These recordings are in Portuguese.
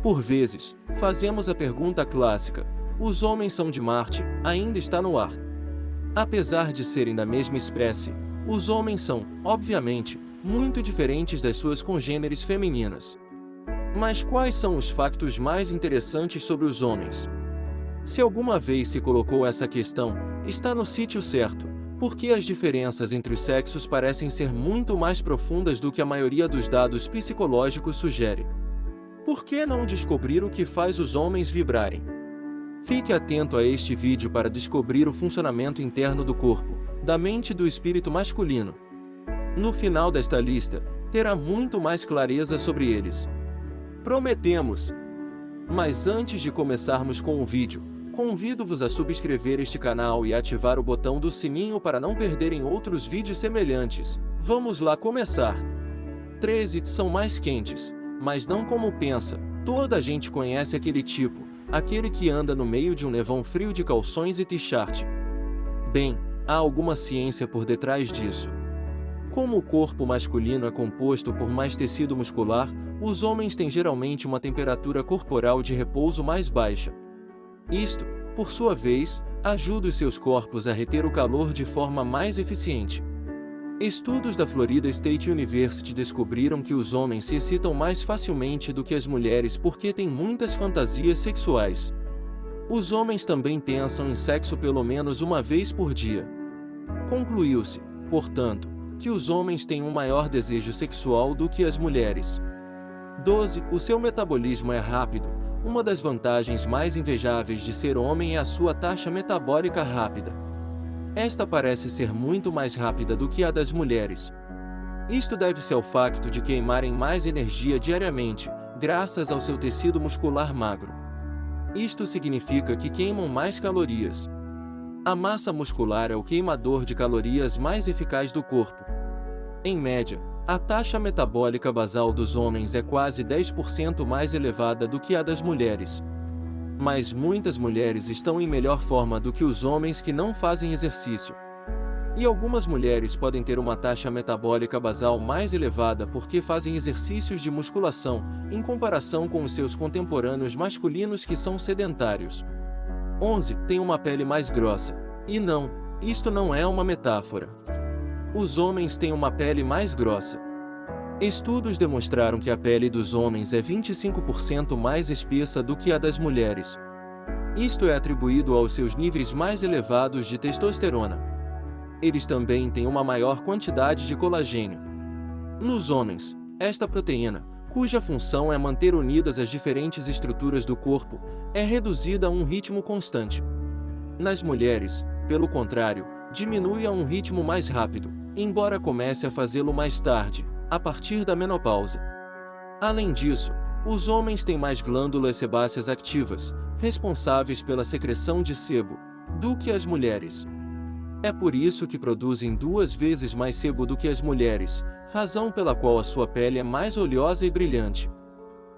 Por vezes, fazemos a pergunta clássica: os homens são de Marte? Ainda está no ar. Apesar de serem da mesma espécie, os homens são, obviamente, muito diferentes das suas congêneres femininas. Mas quais são os factos mais interessantes sobre os homens? Se alguma vez se colocou essa questão, está no sítio certo, porque as diferenças entre os sexos parecem ser muito mais profundas do que a maioria dos dados psicológicos sugere. Por que não descobrir o que faz os homens vibrarem? Fique atento a este vídeo para descobrir o funcionamento interno do corpo, da mente e do espírito masculino. No final desta lista, terá muito mais clareza sobre eles. Prometemos! Mas antes de começarmos com o vídeo, convido-vos a subscrever este canal e ativar o botão do sininho para não perderem outros vídeos semelhantes. Vamos lá começar! 13 são mais quentes, mas não como pensa. Toda a gente conhece aquele tipo, aquele que anda no meio de um nevão frio de calções e t-shirt. Bem, há alguma ciência por detrás disso. Como o corpo masculino é composto por mais tecido muscular, os homens têm geralmente uma temperatura corporal de repouso mais baixa. Isto, por sua vez, ajuda os seus corpos a reter o calor de forma mais eficiente. Estudos da Florida State University descobriram que os homens se excitam mais facilmente do que as mulheres porque têm muitas fantasias sexuais. Os homens também pensam em sexo pelo menos uma vez por dia. Concluiu-se, portanto, que os homens têm um maior desejo sexual do que as mulheres. 12. O seu metabolismo é rápido. Uma das vantagens mais invejáveis de ser homem é a sua taxa metabólica rápida. Esta parece ser muito mais rápida do que a das mulheres. Isto deve-se ao facto de queimarem mais energia diariamente, graças ao seu tecido muscular magro. Isto significa que queimam mais calorias. A massa muscular é o queimador de calorias mais eficaz do corpo. Em média, a taxa metabólica basal dos homens é quase 10% mais elevada do que a das mulheres. Mas muitas mulheres estão em melhor forma do que os homens que não fazem exercício. E algumas mulheres podem ter uma taxa metabólica basal mais elevada porque fazem exercícios de musculação, em comparação com os seus contemporâneos masculinos que são sedentários. 11. Tem uma pele mais grossa. E não, isto não é uma metáfora. Os homens têm uma pele mais grossa. Estudos demonstraram que a pele dos homens é 25% mais espessa do que a das mulheres. Isto é atribuído aos seus níveis mais elevados de testosterona. Eles também têm uma maior quantidade de colagênio. Nos homens, esta proteína, cuja função é manter unidas as diferentes estruturas do corpo, é reduzida a um ritmo constante. Nas mulheres, pelo contrário, diminui a um ritmo mais rápido, embora comece a fazê-lo mais tarde, a partir da menopausa. Além disso, os homens têm mais glândulas sebáceas ativas, responsáveis pela secreção de sebo, do que as mulheres. É por isso que produzem 2 vezes mais sebo do que as mulheres, razão pela qual a sua pele é mais oleosa e brilhante.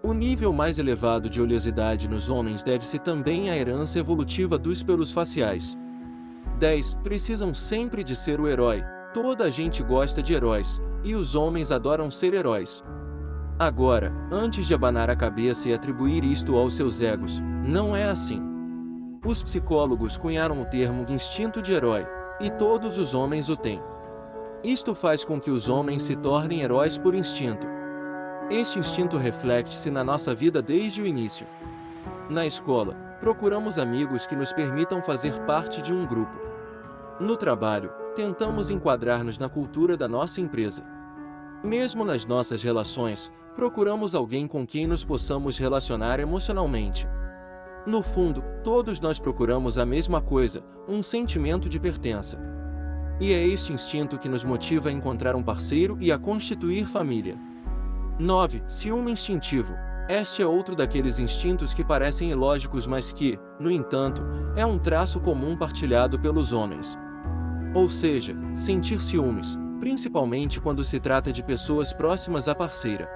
O nível mais elevado de oleosidade nos homens deve-se também à herança evolutiva dos pelos faciais. 10. Precisam sempre de ser o herói. Toda a gente gosta de heróis, e os homens adoram ser heróis. Agora, antes de abanar a cabeça e atribuir isto aos seus egos, não é assim. Os psicólogos cunharam o termo instinto de herói, e todos os homens o têm. Isto faz com que os homens se tornem heróis por instinto. Este instinto reflete-se na nossa vida desde o início. Na escola, procuramos amigos que nos permitam fazer parte de um grupo. No trabalho, tentamos enquadrar-nos na cultura da nossa empresa. Mesmo nas nossas relações, procuramos alguém com quem nos possamos relacionar emocionalmente. No fundo, todos nós procuramos a mesma coisa, um sentimento de pertença. E é este instinto que nos motiva a encontrar um parceiro e a constituir família. 9. Ciúme instintivo. Este é outro daqueles instintos que parecem ilógicos mas que, no entanto, é um traço comum partilhado pelos homens. Ou seja, sentir ciúmes, principalmente quando se trata de pessoas próximas à parceira.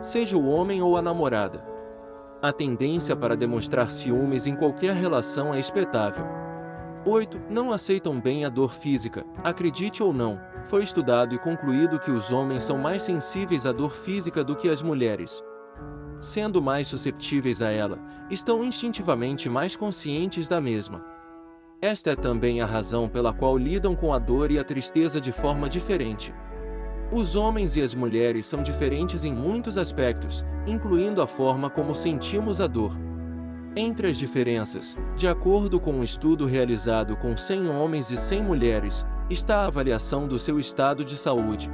Seja o homem ou a namorada. A tendência para demonstrar ciúmes em qualquer relação é espetável. 8. Não aceitam bem a dor física. Acredite ou não, foi estudado e concluído que os homens são mais sensíveis à dor física do que as mulheres. sendo mais susceptíveis a ela, estão instintivamente mais conscientes da mesma. Esta é também a razão pela qual lidam com a dor e a tristeza de forma diferente. Os homens e as mulheres são diferentes em muitos aspectos, incluindo a forma como sentimos a dor. Entre as diferenças, de acordo com um estudo realizado com 100 homens e 100 mulheres, está a avaliação do seu estado de saúde.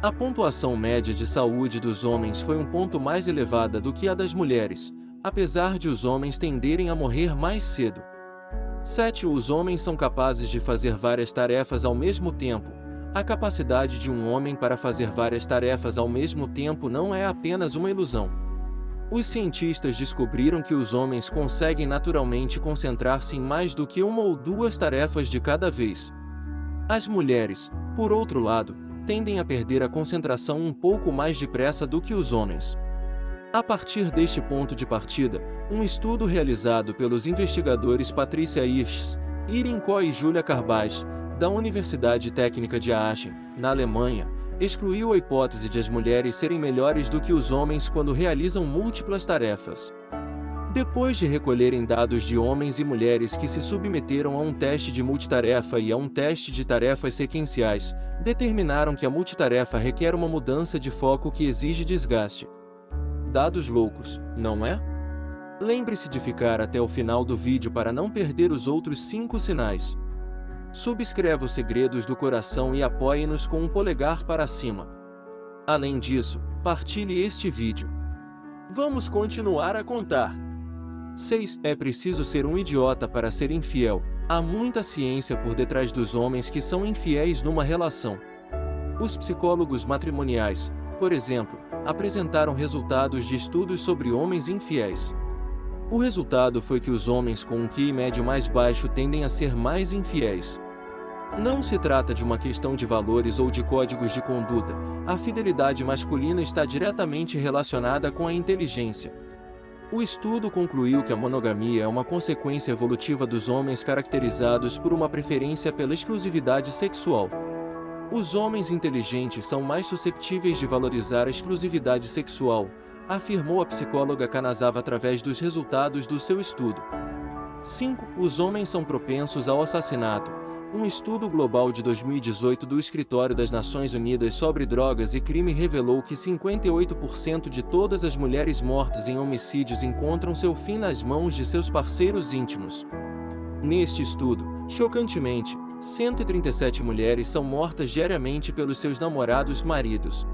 A pontuação média de saúde dos homens foi um ponto mais elevada do que a das mulheres, apesar de os homens tenderem a morrer mais cedo. 7. Os homens são capazes de fazer várias tarefas ao mesmo tempo. A capacidade de um homem para fazer várias tarefas ao mesmo tempo não é apenas uma ilusão. Os cientistas descobriram que os homens conseguem naturalmente concentrar-se em mais do que uma ou duas tarefas de cada vez. As mulheres, por outro lado, tendem a perder a concentração um pouco mais depressa do que os homens. A partir deste ponto de partida, um estudo realizado pelos investigadores Patricia Hirsch, Irin Coy e Julia Carbach, da Universidade Técnica de Aachen, na Alemanha, excluiu a hipótese de as mulheres serem melhores do que os homens quando realizam múltiplas tarefas. Depois de recolherem dados de homens e mulheres que se submeteram a um teste de multitarefa e a um teste de tarefas sequenciais, determinaram que a multitarefa requer uma mudança de foco que exige desgaste. Dados loucos, não é? Lembre-se de ficar até o final do vídeo para não perder os outros 5 sinais. Subscreva os Segredos do Coração e apoie-nos com um polegar para cima. Além disso, partilhe este vídeo. Vamos continuar a contar. 6. É preciso ser um idiota para ser infiel. Há muita ciência por detrás dos homens que são infiéis numa relação. Os psicólogos matrimoniais, por exemplo, apresentaram resultados de estudos sobre homens infiéis. O resultado foi que os homens com um QI médio mais baixo tendem a ser mais infiéis. Não se trata de uma questão de valores ou de códigos de conduta. A fidelidade masculina está diretamente relacionada com a inteligência. O estudo concluiu que a monogamia é uma consequência evolutiva dos homens caracterizados por uma preferência pela exclusividade sexual. Os homens inteligentes são mais susceptíveis de valorizar a exclusividade sexual, afirmou a psicóloga Kanazawa através dos resultados do seu estudo. 5. Os homens são propensos ao assassinato. Um estudo global de 2018 do Escritório das Nações Unidas sobre Drogas e Crime revelou que 58% de todas as mulheres mortas em homicídios encontram seu fim nas mãos de seus parceiros íntimos. Neste estudo, chocantemente, 137 mulheres são mortas diariamente pelos seus namorados maridos.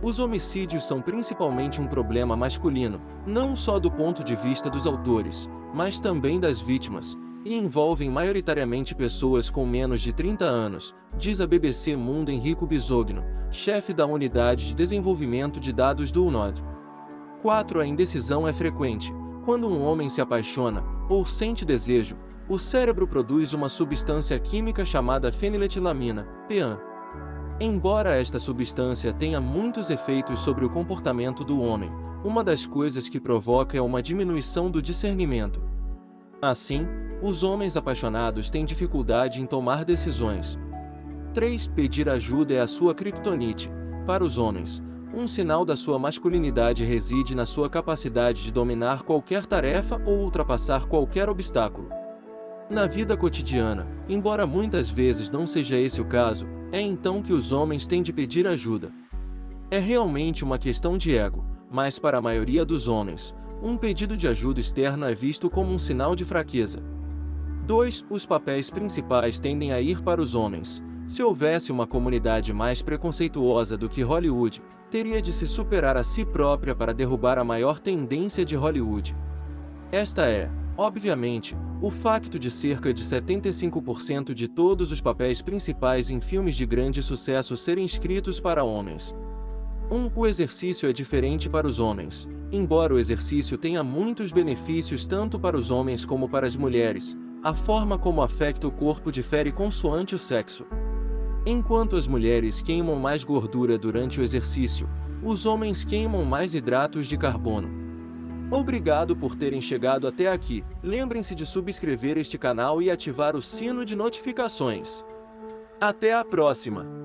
Os homicídios são principalmente um problema masculino, não só do ponto de vista dos autores, mas também das vítimas, e envolvem maioritariamente pessoas com menos de 30 anos, diz a BBC Mundo Enrico Bisogno, chefe da Unidade de Desenvolvimento de Dados do UNOD. 4. A indecisão é frequente. Quando um homem se apaixona, ou sente desejo, o cérebro produz uma substância química chamada feniletilamina, PAN. Embora esta substância tenha muitos efeitos sobre o comportamento do homem, uma das coisas que provoca é uma diminuição do discernimento. Assim, os homens apaixonados têm dificuldade em tomar decisões. 3. Pedir ajuda é a sua criptonite. Para os homens, um sinal da sua masculinidade reside na sua capacidade de dominar qualquer tarefa ou ultrapassar qualquer obstáculo. Na vida cotidiana, embora muitas vezes não seja esse o caso, é então que os homens têm de pedir ajuda. É realmente uma questão de ego, mas para a maioria dos homens, um pedido de ajuda externa é visto como um sinal de fraqueza. 2. Os papéis principais tendem a ir para os homens. Se houvesse uma comunidade mais preconceituosa do que Hollywood, teria de se superar a si própria para derrubar a maior tendência de Hollywood. Esta é, obviamente, o facto de cerca de 75% de todos os papéis principais em filmes de grande sucesso serem escritos para homens. 1. O exercício é diferente para os homens. Embora o exercício tenha muitos benefícios tanto para os homens como para as mulheres, a forma como afeta o corpo difere consoante o sexo. Enquanto as mulheres queimam mais gordura durante o exercício, os homens queimam mais hidratos de carbono. Obrigado por terem chegado até aqui. Lembrem-se de subscrever este canal e ativar o sino de notificações. Até a próxima!